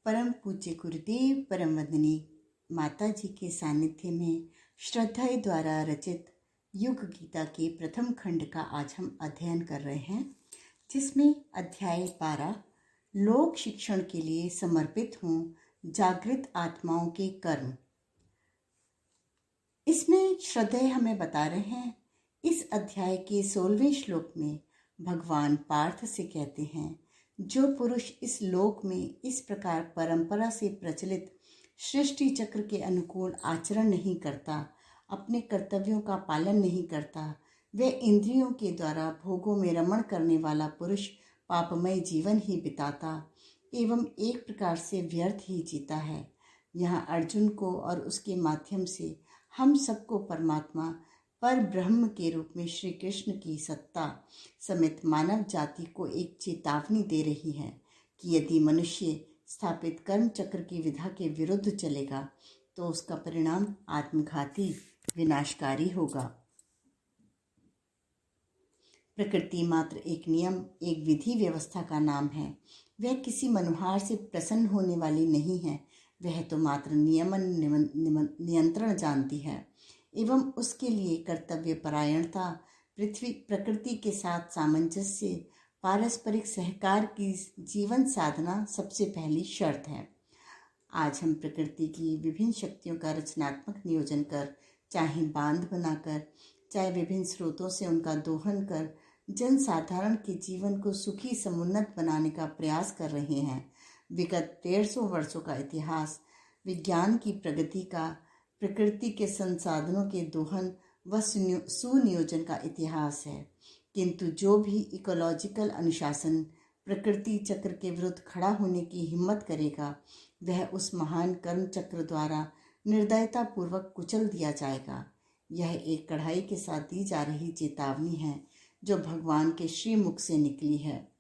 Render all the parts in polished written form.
परम पूज्य गुरुदेव परम वंदनीय माता जी के सानिध्य में श्रद्धा द्वारा रचित युग गीता के प्रथम खंड का आज हम अध्ययन कर रहे हैं, जिसमें अध्याय 12 लोक शिक्षण के लिए समर्पित हों जागृत आत्माओं के कर्म। इसमें श्रद्धेय हमें बता रहे हैं, इस अध्याय के 16वें श्लोक में भगवान पार्थ से कहते हैं, जो पुरुष इस लोक में इस प्रकार परंपरा से प्रचलित सृष्टि चक्र के अनुकूल आचरण नहीं करता, अपने कर्तव्यों का पालन नहीं करता, वह इंद्रियों के द्वारा भोगों में रमण करने वाला पुरुष पापमय जीवन ही बिताता एवं एक प्रकार से व्यर्थ ही जीता है। यहाँ अर्जुन को और उसके माध्यम से हम सबको परमात्मा पर ब्रह्म के रूप में श्री कृष्ण की सत्ता समेत मानव जाति को एक चेतावनी दे रही है कि यदि मनुष्य स्थापित कर्म चक्र की विधा के विरुद्ध चलेगा तो उसका परिणाम आत्मघाती विनाशकारी होगा। प्रकृति मात्र एक नियम, एक विधि व्यवस्था का नाम है। वह किसी मनुहार से प्रसन्न होने वाली नहीं है। वह तो मात्र नियंत्रण जानती है एवं उसके लिए कर्तव्य परायणता, पृथ्वी प्रकृति के साथ सामंजस्य, पारस्परिक सहकार की जीवन साधना सबसे पहली शर्त है। आज हम प्रकृति की विभिन्न शक्तियों का रचनात्मक नियोजन कर, चाहे बांध बनाकर, चाहे विभिन्न स्रोतों से उनका दोहन कर जन साधारण के जीवन को सुखी समुन्नत बनाने का प्रयास कर रहे हैं। विगत 150 वर्षों का इतिहास विज्ञान की प्रगति का, प्रकृति के संसाधनों के दोहन व सुनियोजन का इतिहास है। किंतु जो भी इकोलॉजिकल अनुशासन प्रकृति चक्र के विरुद्ध खड़ा होने की हिम्मत करेगा, वह उस महान कर्म चक्र द्वारा निर्दयता पूर्वक कुचल दिया जाएगा। यह एक कढ़ाई के साथ दी जा रही चेतावनी है जो भगवान के श्री मुख से निकली है।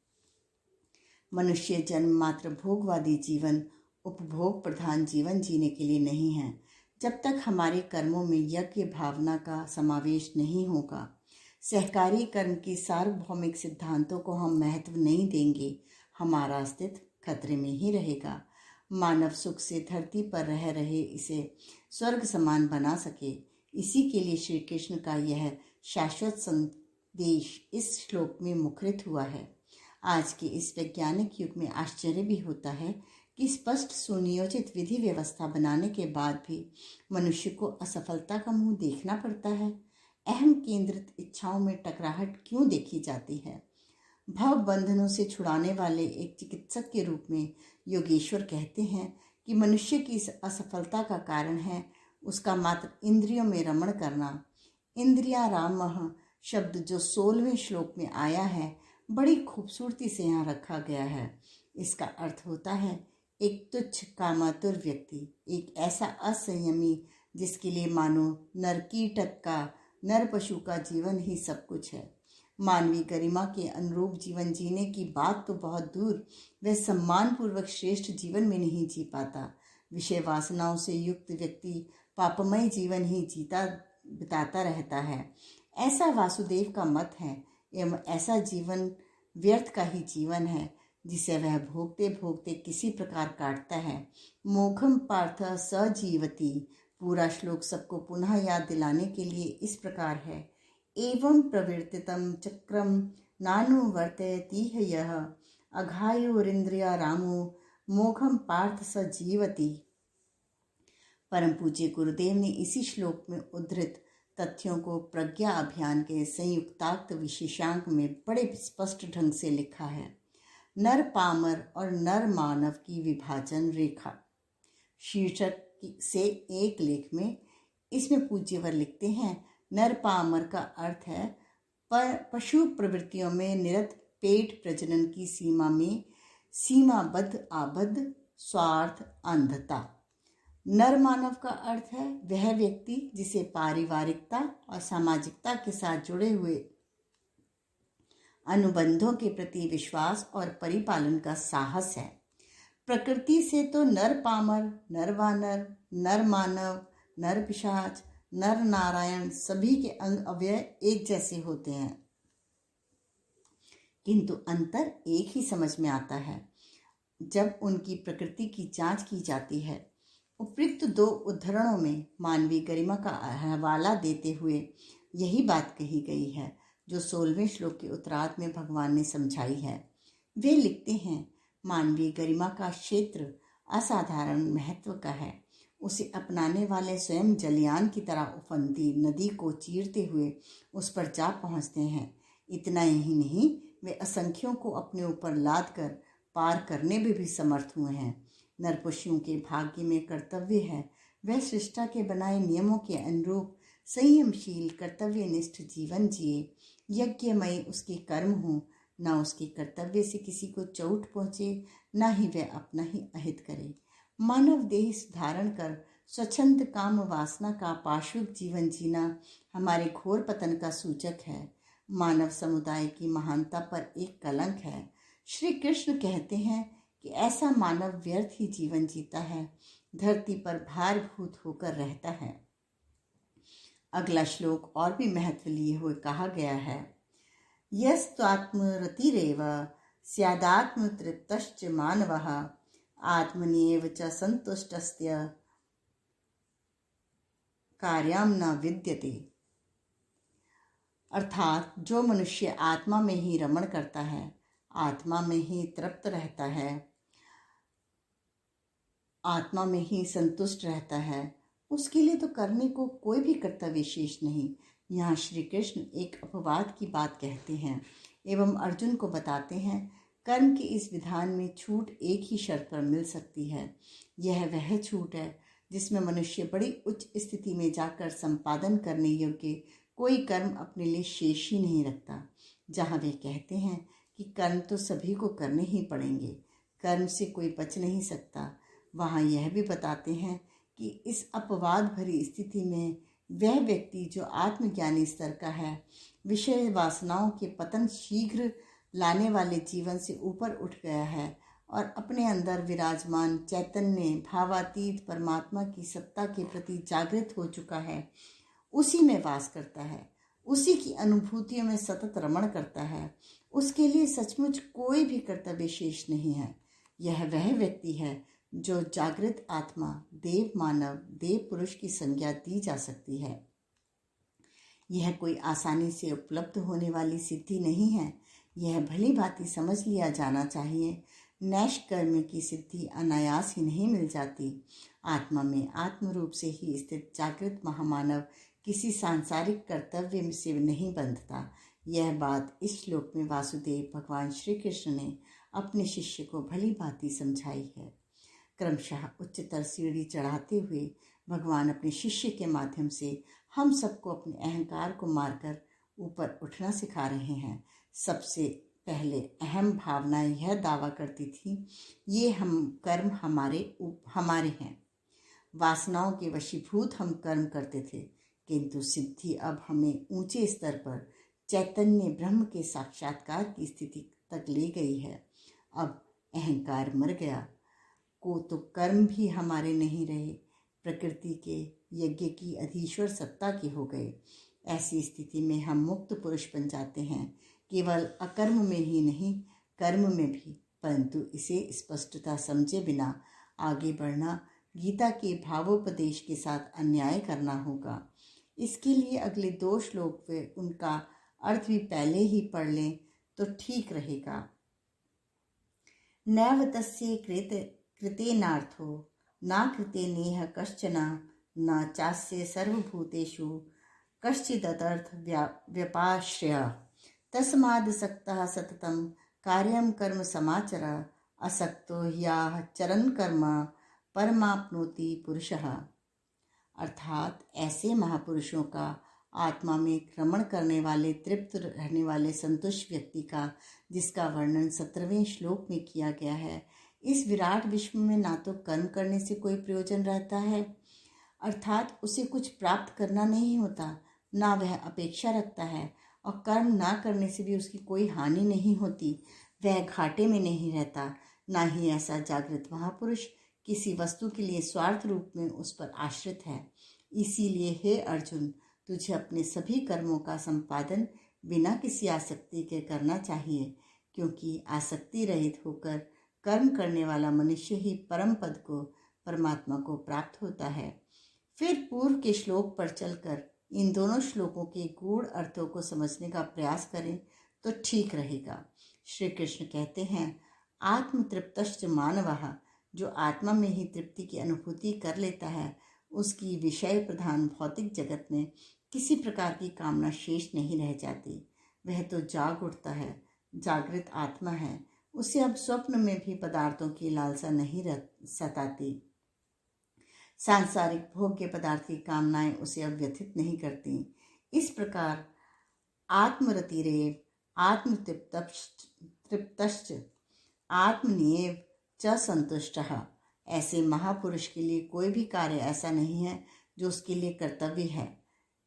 मनुष्य जन्म मात्र भोगवादी जीवन, उपभोग प्रधान जीवन जीने के लिए नहीं है। जब तक हमारे कर्मों में यज्ञ भावना का समावेश नहीं होगा, सहकारी कर्म की सार्वभौमिक सिद्धांतों को हम महत्व नहीं देंगे, हमारा अस्तित्व खतरे में ही रहेगा। मानव सुख से धरती पर रह रहे इसे स्वर्ग समान बना सके, इसी के लिए श्री कृष्ण का यह शाश्वत संदेश इस श्लोक में मुखरित हुआ है। आज के इस वैज्ञानिक युग में आश्चर्य भी होता है कि स्पष्ट सुनियोजित विधि व्यवस्था बनाने के बाद भी मनुष्य को असफलता का मुंह देखना पड़ता है। अहम केंद्रित इच्छाओं में टकराहट क्यों देखी जाती है? भव बंधनों से छुड़ाने वाले एक चिकित्सक के रूप में योगेश्वर कहते हैं कि मनुष्य की इस असफलता का कारण है उसका मात्र इंद्रियों में रमण करना। इंद्रिया रामः शब्द जो 16वें श्लोक में आया है, बड़ी खूबसूरती से यहाँ रखा गया है। इसका अर्थ होता है एक तुच्छ कामातुर व्यक्ति, एक ऐसा असंयमी जिसके लिए मानो नर कीटक का, नर पशु का जीवन ही सब कुछ है। मानवीय गरिमा के अनुरूप जीवन जीने की बात तो बहुत दूर, वह सम्मानपूर्वक श्रेष्ठ जीवन में नहीं जी पाता। विषय वासनाओं से युक्त व्यक्ति पापमय जीवन ही बिताता रहता है। ऐसा वासुदेव का मत है एवं ऐसा जीवन व्यर्थ का ही जीवन है जिसे वह भोगते भोगते किसी प्रकार काटता है। मोघम पार्थ सजीवति। पूरा श्लोक सबको पुनः याद दिलाने के लिए इस प्रकार है। एवं प्रवर्तितम चक्रम नानुवर्तयति यः अघायोरिंद्रिया रामो मोघम पार्थ सजीवति। परम पूज्य गुरुदेव ने इसी श्लोक में उद्धृत तथ्यों को प्रज्ञा अभियान के संयुक्तार्थ विशेषांक में बड़े स्पष्ट ढंग से लिखा है। नर पामर और नर मानव की विभाजन रेखा शीर्षक से एक लेख में इसमें पूज्यवर लिखते हैं, नर पामर का अर्थ है पशु प्रवृत्तियों में निरत पेट प्रजनन की सीमा में सीमाबद्ध आबद्ध स्वार्थ अंधता। नर मानव का अर्थ है वह व्यक्ति जिसे पारिवारिकता और सामाजिकता के साथ जुड़े हुए अनुबंधों के प्रति विश्वास और परिपालन का साहस है। प्रकृति से तो नर पामर, नर वानर, नर मानव, नर पिशाच, नर नारायण सभी के अंग अवयव एक जैसे होते हैं, किंतु अंतर एक ही समझ में आता है। जब उनकी प्रकृति की जांच की जाती है। उपयुक्त 2 उद्धरणों में मानवीय गरिमा का हवाला देते हुए यही बात कही गई है जो 16वें श्लोक के उत्तरार्ध में भगवान ने समझाई है। वे लिखते हैं, मानवीय गरिमा का क्षेत्र असाधारण महत्व का है। उसे अपनाने वाले स्वयं जलयान की तरह उफनती नदी को चीरते हुए उस पर जा पहुंचते हैं। इतना ही नहीं, वे असंख्यों को अपने ऊपर लाद कर पार करने में भी समर्थ हुए हैं। नरपशुओं के भाग्य में कर्तव्य है वह सृष्टा के बनाए नियमों के अनुरूप संयमशील कर्तव्यनिष्ठ जीवन जिए। यज्ञमय उसके कर्म हो, न उसके कर्तव्य से किसी को चोट पहुँचे, न ही वह अपना ही अहित करे। मानव देह धारण कर स्वच्छंद काम वासना का पाशविक जीवन जीना हमारे घोर पतन का सूचक है। मानव समुदाय की महानता पर एक कलंक है। श्री कृष्ण कहते हैं कि ऐसा मानव व्यर्थ ही जीवन जीता है, धरती पर भारभूत होकर रहता है। अगला श्लोक और भी महत्व लिए हुए कहा गया है, यस्त्वात्मरतिरेव स्यादात्मतृप्तश्च मानवः आत्मन्येव च संतुष्टस्य कार्यां न विद्यते। अर्थात जो मनुष्य आत्मा में ही रमण करता है, आत्मा में ही तृप्त रहता है, आत्मा में ही संतुष्ट रहता है, उसके लिए तो करने को कोई भी कर्तव्य शेष नहीं। यहाँ श्री कृष्ण एक अपवाद की बात कहते हैं एवं अर्जुन को बताते हैं, कर्म के इस विधान में छूट एक ही शर्त पर मिल सकती है। यह वह छूट है जिसमें मनुष्य बड़ी उच्च स्थिति में जाकर संपादन करने योग्य कोई कर्म अपने लिए शेष ही नहीं रखता। जहाँ वे कहते हैं कि कर्म तो सभी को करने ही पड़ेंगे, कर्म से कोई बच नहीं सकता, वहाँ यह भी बताते हैं कि इस अपवाद भरी स्थिति में वह व्यक्ति जो आत्मज्ञानी स्तर का है, विषय वासनाओं के पतन शीघ्र लाने वाले जीवन से ऊपर उठ गया है और अपने अंदर विराजमान चैतन्य भावातीत परमात्मा की सत्ता के प्रति जागृत हो चुका है, उसी में वास करता है, उसी की अनुभूतियों में सतत रमण करता है। उसके लिए सचमुच कोई भी कर्तव्य शेष नहीं है। यह वह व्यक्ति है जो जागृत आत्मा, देव मानव, देव पुरुष की संज्ञा दी जा सकती है। यह कोई आसानी से उपलब्ध होने वाली सिद्धि नहीं है। यह भली भांति समझ लिया जाना चाहिए। नैष्कर्म की सिद्धि अनायास ही नहीं मिल जाती। आत्मा में आत्म रूप से ही स्थित जागृत महामानव किसी सांसारिक कर्तव्य से नहीं बंधता। यह बात इस श्लोक में वासुदेव भगवान श्री कृष्ण ने अपने शिष्य को भली भांति समझाई है। क्रमशः उच्चतर सीढ़ी चढ़ाते हुए भगवान अपने शिष्य के माध्यम से हम सबको अपने अहंकार को मारकर ऊपर उठना सिखा रहे हैं। सबसे पहले अहम भावना यह दावा करती थी, ये हम कर्म हमारे हैं। वासनाओं के वशीभूत हम कर्म करते थे, किंतु सिद्धि अब हमें ऊंचे स्तर पर चैतन्य ब्रह्म के साक्षात्कार की स्थिति तक ले गई है। अब अहंकार मर गया को तो कर्म भी हमारे नहीं रहे, प्रकृति के यज्ञ की अधीश्वर सत्ता के हो गए। ऐसी स्थिति में हम मुक्त पुरुष बन जाते हैं, केवल अकर्म में ही नहीं कर्म में भी। परंतु इसे स्पष्टता समझे बिना आगे बढ़ना गीता के भावोपदेश के साथ अन्याय करना होगा। इसके लिए अगले 2 श्लोक वे उनका अर्थ भी पहले ही पढ़ लें तो ठीक रहेगा। नैव तस्य कृतेनार्थो न कृते नेह कश्चन न चास्य सर्वभूतेषु कश्चिदतर्थ व्यपाश्रय तस्मादसक्तः सततं कार्यं कर्म समाचर असक्तो ह्याह चरन् कर्म परमाप्नोति पुरुषः। अर्थात ऐसे महापुरुषों का आत्मा में रमण करने वाले, तृप्त रहने वाले संतुष्ट व्यक्ति का, जिसका वर्णन 17वें श्लोक में किया गया है, इस विराट विश्व में ना तो कर्म करने से कोई प्रयोजन रहता है, अर्थात उसे कुछ प्राप्त करना नहीं होता, ना वह अपेक्षा रखता है, और कर्म ना करने से भी उसकी कोई हानि नहीं होती, वह घाटे में नहीं रहता। ना ही ऐसा जागृत महापुरुष किसी वस्तु के लिए स्वार्थ रूप में उस पर आश्रित है। इसीलिए हे अर्जुन, तुझे अपने सभी कर्मों का संपादन बिना किसी आसक्ति के करना चाहिए, क्योंकि आसक्ति रहित होकर कर्म करने वाला मनुष्य ही परम पद को, परमात्मा को प्राप्त होता है। फिर पूर्व के श्लोक पर चलकर इन दोनों श्लोकों के गूढ़ अर्थों को समझने का प्रयास करें तो ठीक रहेगा। श्री कृष्ण कहते हैं, आत्म तृप्तश्च मानवः, जो आत्मा में ही तृप्ति की अनुभूति कर लेता है, उसकी विषय प्रधान भौतिक जगत में किसी प्रकार की कामना शेष नहीं रह जाती। वह तो जाग उठता है, जागृत आत्मा है। उसे अब स्वप्न में भी पदार्थों की लालसा नहीं सताती। सांसारिक भोग्य पदार्थ की कामनाएं उसे अब व्यथित नहीं करती। इस प्रकार आत्मरतिरेव आत्मतृप्तश्च आत्मनिएव च संतुष्टः, ऐसे महापुरुष के लिए कोई भी कार्य ऐसा नहीं है जो उसके लिए कर्तव्य है,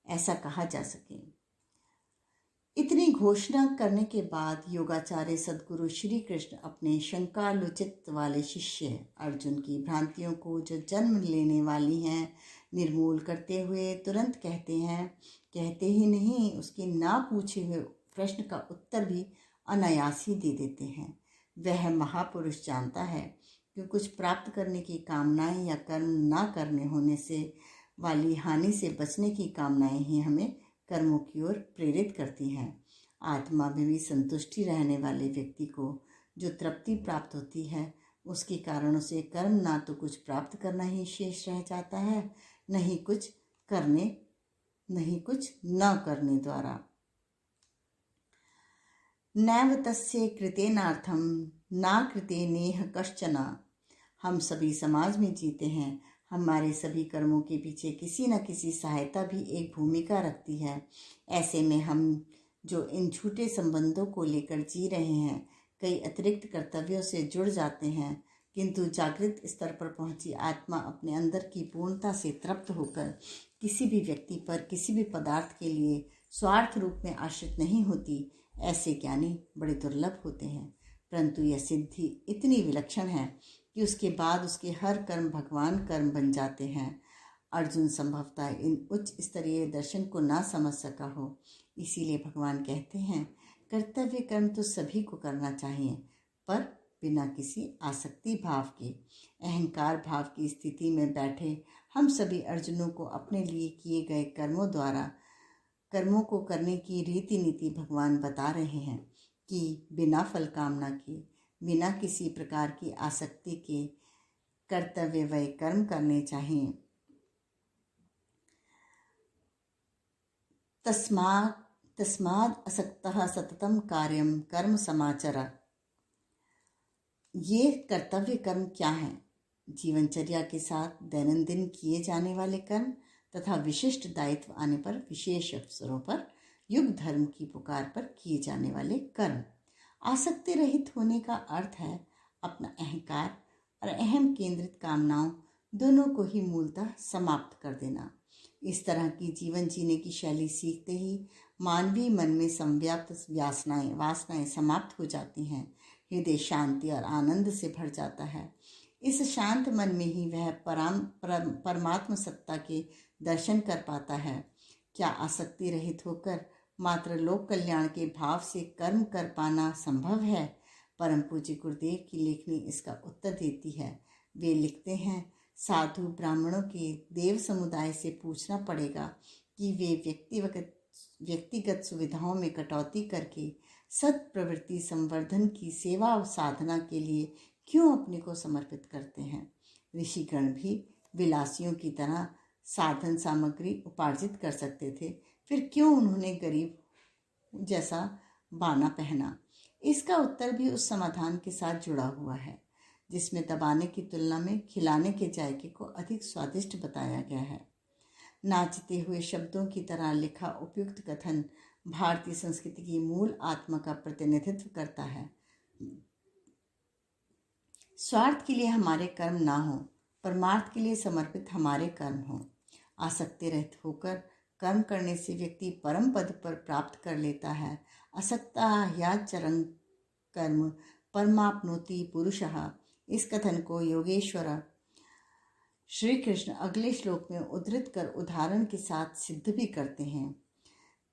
ऐसा कहा जा सके। इतनी घोषणा करने के बाद योगाचार्य सद्गुरु श्री कृष्ण अपने शंकालुचित वाले शिष्य अर्जुन की भ्रांतियों को, जो जन्म लेने वाली हैं, निर्मूल करते हुए तुरंत कहते ही नहीं, उसके ना पूछे हुए प्रश्न का उत्तर भी अनायास ही दे देते हैं। वह महापुरुष जानता है कि कुछ प्राप्त करने की कामनाएं या कर्म ना करने होने से वाली हानि से बचने की कामनाएं ही हमें कर्मों की ओर प्रेरित करती हैं। आत्मा में भी संतुष्टि रहने वाले व्यक्ति को जो तृप्ति प्राप्त होती है, उसके कारण उसे कर्म ना तो कुछ प्राप्त करना ही शेष रह जाता है, नहीं कुछ न करने द्वारा। नैव तस्य कृतेनार्थम ना कृते नेह कश्चन। हम सभी समाज में जीते हैं, हमारे सभी कर्मों के पीछे किसी न किसी सहायता भी एक भूमिका रखती है। ऐसे में हम जो इन झूठे संबंधों को लेकर जी रहे हैं, कई अतिरिक्त कर्तव्यों से जुड़ जाते हैं, किंतु जागृत स्तर पर पहुंची आत्मा अपने अंदर की पूर्णता से तृप्त होकर किसी भी व्यक्ति पर, किसी भी पदार्थ के लिए स्वार्थ रूप में आश्रित नहीं होती। ऐसे ज्ञानी बड़े दुर्लभ होते हैं, परंतु यह सिद्धि इतनी विलक्षण है कि उसके बाद उसके हर कर्म भगवान कर्म बन जाते हैं। अर्जुन संभवतः इन उच्च स्तरीय दर्शन को ना समझ सका हो, इसीलिए भगवान कहते हैं, कर्तव्य कर्म तो सभी को करना चाहिए, पर बिना किसी आसक्ति भाव के। अहंकार भाव की स्थिति में बैठे हम सभी अर्जुनों को अपने लिए किए गए कर्मों को करने की रीति नीति भगवान बता रहे हैं कि बिना फल कामना के, बिना किसी प्रकार की आसक्ति के कर्तव्य व कर्म करने चाहिए। तस्माद् असक्तः सततम कार्यम कर्म समाचर। ये कर्तव्य कर्म क्या हैं? जीवनचर्या के साथ दैनंदिन किए जाने वाले कर्म तथा विशिष्ट दायित्व आने पर, विशेष अवसरों पर, युग धर्म की पुकार पर किए जाने वाले कर्म। आसक्ति रहित होने का अर्थ है अपना अहंकार और अहम केंद्रित कामनाओं दोनों को ही मूलतः समाप्त कर देना। इस तरह की जीवन जीने की शैली सीखते ही मानवीय मन में संव्याप्त वासनाएं समाप्त हो जाती हैं। हृदय शांति और आनंद से भर जाता है। इस शांत मन में ही वह परमात्म सत्ता के दर्शन कर पाता है। क्या आसक्ति रहित होकर मात्र लोक कल्याण के भाव से कर्म कर पाना संभव है? परम पूज्य गुरुदेव की लेखनी इसका उत्तर देती है। वे लिखते हैं, साधु ब्राह्मणों के देव समुदाय से पूछना पड़ेगा कि वे व्यक्तिगत सुविधाओं में कटौती करके सत प्रवृत्ति संवर्धन की सेवा और साधना के लिए क्यों अपने को समर्पित करते हैं। ऋषिगण भी विलासियों की तरह साधन सामग्री उपार्जित कर सकते थे, फिर क्यों उन्होंने गरीब जैसा बाना पहना? इसका उत्तर भी उस समाधान के साथ जुड़ा हुआ है जिसमें दबाने की तुलना में खिलाने के जायके को अधिक स्वादिष्ट बताया गया है। नाचते हुए शब्दों की तरह लिखा उपयुक्त कथन भारतीय संस्कृति की मूल आत्मा का प्रतिनिधित्व करता है। स्वार्थ के लिए हमारे कर्म ना हो, परमार्थ के लिए समर्पित हमारे कर्म हो। आसक्ति रहित होकर कर्म करने से व्यक्ति परम पद पर प्राप्त कर लेता है। असक्ता ह्याचरन् कर्म परमाप्नोति पुरुषः। इस कथन को योगेश्वर श्री कृष्ण अगले श्लोक में उद्धृत कर उदाहरण के साथ सिद्ध भी करते हैं।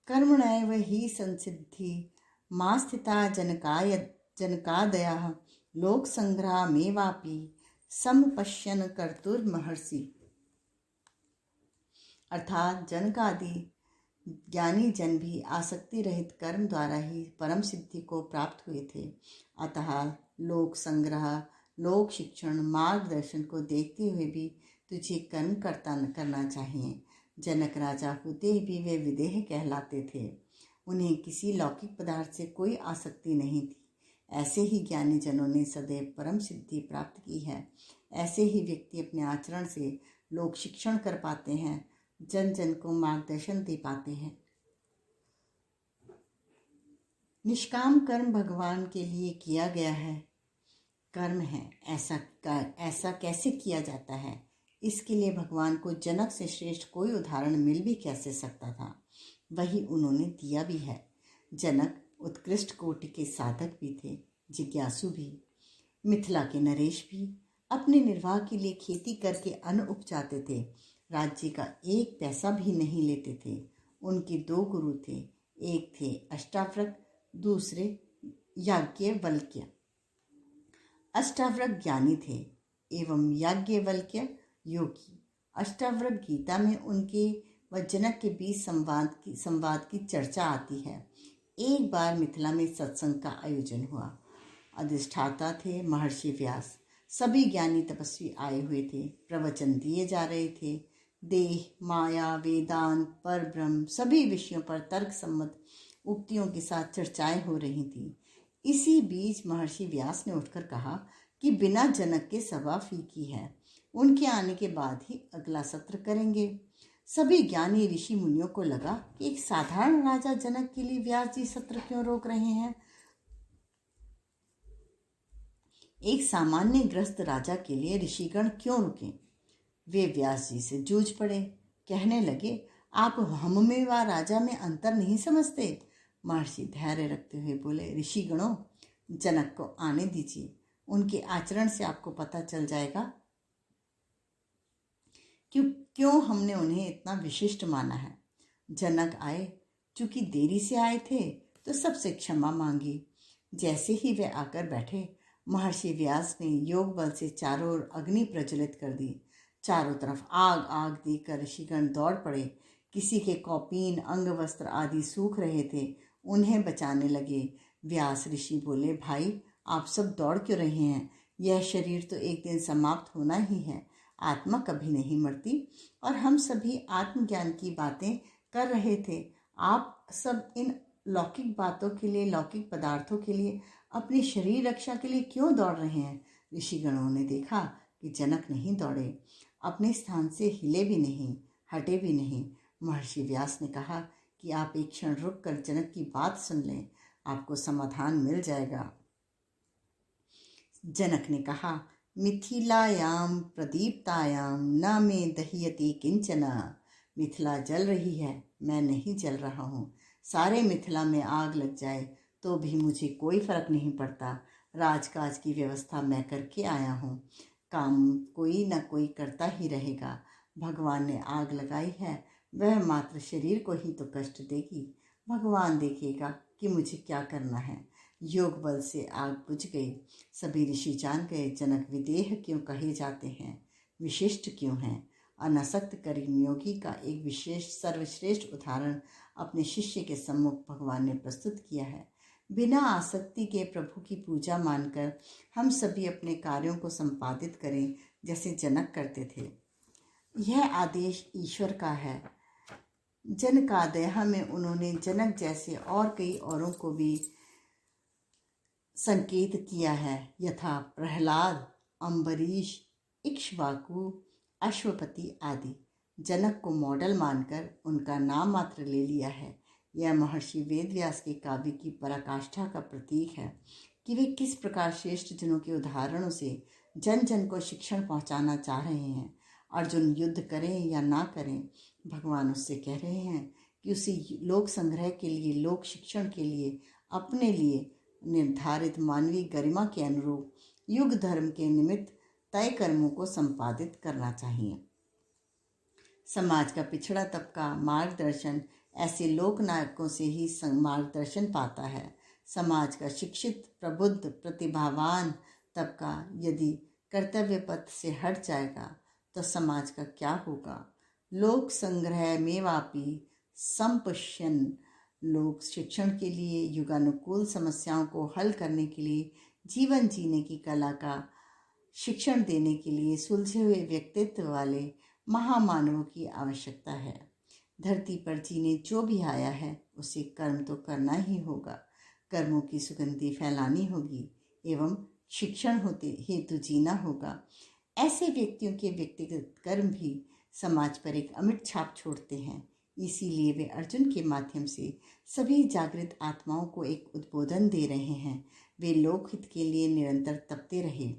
कर्मणैव हि संसिद्धि मा स्थिता जनकादयः लोक संग्रह में वापी समपश्यन कर्तुर्महर्षि। अर्थात जनक आदि ज्ञानी जन भी आसक्ति रहित कर्म द्वारा ही परम सिद्धि को प्राप्त हुए थे। अतः लोक संग्रह, लोक शिक्षण, मार्गदर्शन को देखते हुए भी तुझे कर्म करना चाहिए। जनक राजा होते भी वे विदेह कहलाते थे। उन्हें किसी लौकिक पदार्थ से कोई आसक्ति नहीं थी। ऐसे ही ज्ञानी जनों ने सदैव परम सिद्धि प्राप्त की है। ऐसे ही व्यक्ति अपने आचरण से लोक शिक्षण कर पाते हैं, जन जन को मार्गदर्शन दे पाते हैं। निष्काम कर्म भगवान के लिए किया गया है, कर्म है। ऐसा कैसे किया जाता है? इसके लिए भगवान को जनक से श्रेष्ठ कोई उदाहरण मिल भी कैसे सकता था? वही उन्होंने दिया भी है। जनक उत्कृष्ट कोटि के साधक भी थे, जिज्ञासु भी। मिथिला के नरेश भी अपने निर्वाह के लिए खेती करके अन्न उपजाते थे। राज्य का एक पैसा भी नहीं लेते थे। उनके 2 गुरु थे, एक थे अष्टावक्र, दूसरे याज्ञवल्क्य। अष्टावक्र ज्ञानी थे एवं याज्ञवल्क्य योगी। अष्टावक्र गीता में उनके व जनक के बीच संवाद की चर्चा आती है। एक बार मिथिला में सत्संग का आयोजन हुआ। अधिष्ठाता थे महर्षि व्यास। सभी ज्ञानी तपस्वी आए हुए थे। प्रवचन दिए जा रहे थे। देह, माया, वेदांत, परब्रह्म सभी विषयों पर तर्क सम्मत उक्तियों के साथ चर्चाएं हो रही थी। इसी बीच महर्षि व्यास ने उठकर कहा कि बिना जनक के सभा फीकी है। उनके आने के बाद ही अगला सत्र करेंगे। सभी ज्ञानी ऋषि मुनियों को लगा कि एक साधारण राजा जनक के लिए व्यास जी सत्र क्यों रोक रहे हैं। एक सामान्य ग्रस्त राजा के लिए ऋषिगण क्यों रुकें? वे व्यास जी से जूझ पड़े। कहने लगे, आप हम में व राजा में अंतर नहीं समझते? महर्षि धैर्य रखते हुए बोले, ऋषिगणों, जनक को आने दीजिए। उनके आचरण से आपको पता चल जाएगा क्यों हमने उन्हें इतना विशिष्ट माना है। जनक आए, चूंकि देरी से आए थे तो सबसे क्षमा मांगी। जैसे ही वे आकर बैठे, महर्षि व्यास ने योग बल से चारों ओर अग्नि प्रज्वलित कर दी। चारों तरफ आग आग देकर ऋषिगण दौड़ पड़े। किसी के कौपीन, अंग वस्त्र आदि सूख रहे थे, उन्हें बचाने लगे। व्यास ऋषि बोले, भाई आप सब दौड़ क्यों रहे हैं? यह शरीर तो एक दिन समाप्त होना ही है। आत्मा कभी नहीं मरती और हम सभी आत्मज्ञान की बातें कर रहे थे। आप सब इन लौकिक बातों के लिए, लौकिक पदार्थों के लिए, अपनी शरीर रक्षा के लिए क्यों दौड़ रहे हैं? ऋषिगणों ने देखा कि जनक नहीं दौड़े, अपने स्थान से हिले भी नहीं, हटे भी नहीं। महर्षि व्यास ने कहा कि आप एक क्षण रुक कर जनक की बात सुन लें, आपको समाधान मिल जाएगा। जनक ने कहा, मिथिलायाम प्रदीप्तायाम न में दह्यते किंचन। मिथिला जल रही है, मैं नहीं जल रहा हूँ। सारे मिथिला में आग लग जाए तो भी मुझे कोई फर्क नहीं पड़ता। राजकाज की व्यवस्था मैं करके आया हूँ। काम कोई न कोई करता ही रहेगा। भगवान ने आग लगाई है, वह मात्र शरीर को ही तो कष्ट देगी। भगवान देखेगा कि मुझे क्या करना है। योग बल से आग बुझ गई। सभी ऋषि जान गए जनक विदेह क्यों कहे जाते हैं, विशिष्ट क्यों हैं। अनासक्त कर्मयोगी का एक विशेष सर्वश्रेष्ठ उदाहरण अपने शिष्य के सम्मुख भगवान ने प्रस्तुत किया है। बिना आसक्ति के प्रभु की पूजा मानकर हम सभी अपने कार्यों को संपादित करें, जैसे जनक करते थे। यह आदेश ईश्वर का है। जनकादय में उन्होंने जनक जैसे और कई औरों को भी संकेत किया है, यथा प्रहलाद, अम्बरीश, इक्ष्वाकु, अश्वपति आदि। जनक को मॉडल मानकर उनका नाम मात्र ले लिया है। यह महर्षि वेदव्यास के काव्य की पराकाष्ठा का प्रतीक है कि वे किस प्रकार श्रेष्ठ जनों के उदाहरणों से जन जन को शिक्षण पहुंचाना चाह रहे हैं। अर्जुन युद्ध करें या ना करें, भगवान उससे कह रहे हैं कि उसे लोक संग्रह के लिए, लोक शिक्षण के लिए, अपने लिए निर्धारित मानवीय गरिमा के अनुरूप युग धर्म के निमित्त तय कर्मों को संपादित करना चाहिए। समाज का पिछड़ा तबका मार्गदर्शन ऐसे लोक नायकों से ही मार्गदर्शन पाता है। समाज का शिक्षित, प्रबुद्ध, प्रतिभावान तबका यदि कर्तव्य पथ से हट जाएगा तो समाज का क्या होगा। लोक संग्रह मेवापि संपश्यन, लोग शिक्षण के लिए, युगानुकूल समस्याओं को हल करने के लिए, जीवन जीने की कला का शिक्षण देने के लिए सुलझे हुए व्यक्तित्व वाले महामानवों की आवश्यकता है। धरती पर जीने जो भी आया है उसे कर्म तो करना ही होगा, कर्मों की सुगंधी फैलानी होगी एवं शिक्षण होते हेतु जीना होगा। ऐसे व्यक्तियों के व्यक्तिगत कर्म भी समाज पर एक अमिट छाप छोड़ते हैं। इसीलिए वे अर्जुन के माध्यम से सभी जागृत आत्माओं को एक उद्बोधन दे रहे हैं। वे लोकहित के लिए निरंतर तपते रहे,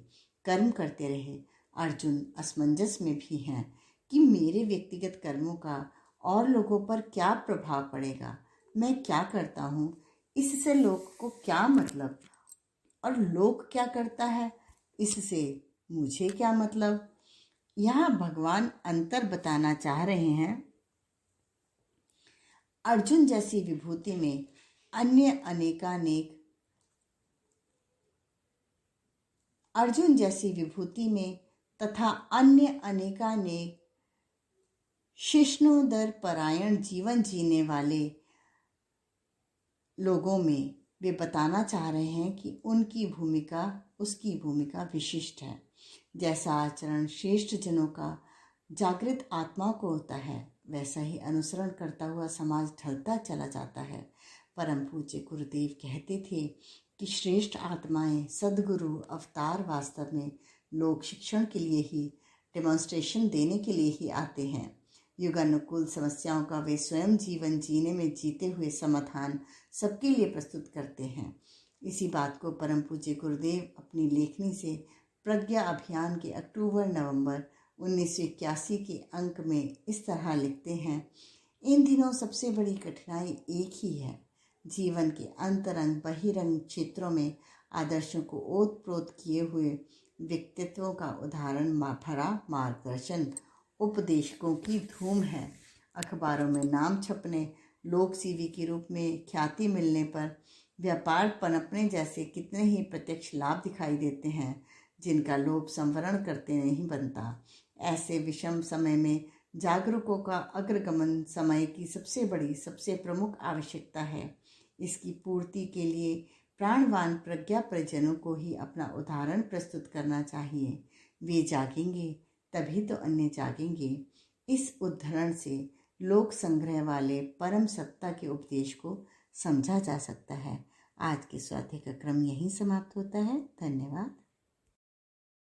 कर्म करते रहे। अर्जुन असमंजस में भी हैं कि मेरे व्यक्तिगत कर्मों का और लोगों पर क्या प्रभाव पड़ेगा। मैं क्या करता हूँ, इससे लोग को क्या मतलब, और लोग क्या करता है इससे मुझे क्या मतलब। यहाँ भगवान अंतर बताना चाह रहे हैं। अर्जुन जैसी विभूति में अन्य अनेकानेक अर्जुन जैसी विभूति में तथा अन्य अनेकानेक शिष्णोदर परायण जीवन जीने वाले लोगों में वे बताना चाह रहे हैं कि उसकी भूमिका विशिष्ट है। जैसा आचरण श्रेष्ठ जनों का जागृत आत्माओं को होता है, वैसा ही अनुसरण करता हुआ समाज ढलता चला जाता है। परम पूज्य गुरुदेव कहते थे कि श्रेष्ठ आत्माएं, सद्गुरु, अवतार वास्तव में लोक शिक्षण के लिए ही, डेमोन्स्ट्रेशन देने के लिए ही आते हैं। युगानुकूल समस्याओं का वे स्वयं जीवन जीने में जीते हुए समाधान सबके लिए प्रस्तुत करते हैं। इसी बात को परम पूज्य गुरुदेव अपनी लेखनी से प्रज्ञा अभियान के अक्टूबर-नवंबर 1981 के अंक में इस तरह लिखते हैं। इन दिनों सबसे बड़ी कठिनाई एक ही है, जीवन के अंतरंग बहिरंग क्षेत्रों में आदर्शों को ओत-प्रोत किए हुए व्यक्तित्वों का उदाहरण भरा मार्गदर्शन उपदेशकों की धूम है। अखबारों में नाम छपने, लोक सीवी के रूप में ख्याति मिलने पर व्यापार पनपने जैसे कितने ही प्रत्यक्ष लाभ दिखाई देते हैं, जिनका लोभ संवरण करते नहीं बनता। ऐसे विषम समय में जागरूकों का अग्रगमन समय की सबसे बड़ी, सबसे प्रमुख आवश्यकता है। इसकी पूर्ति के लिए प्राणवान प्रज्ञा परिजनों को ही अपना उदाहरण प्रस्तुत करना चाहिए। वे जागेंगे तभी तो अन्य जागेंगे। इस उद्धरण से लोक संग्रह वाले परम सत्ता के उपदेश को समझा जा सकता है। आज के स्वाध्याय का क्रम यहीं समाप्त होता है। धन्यवाद।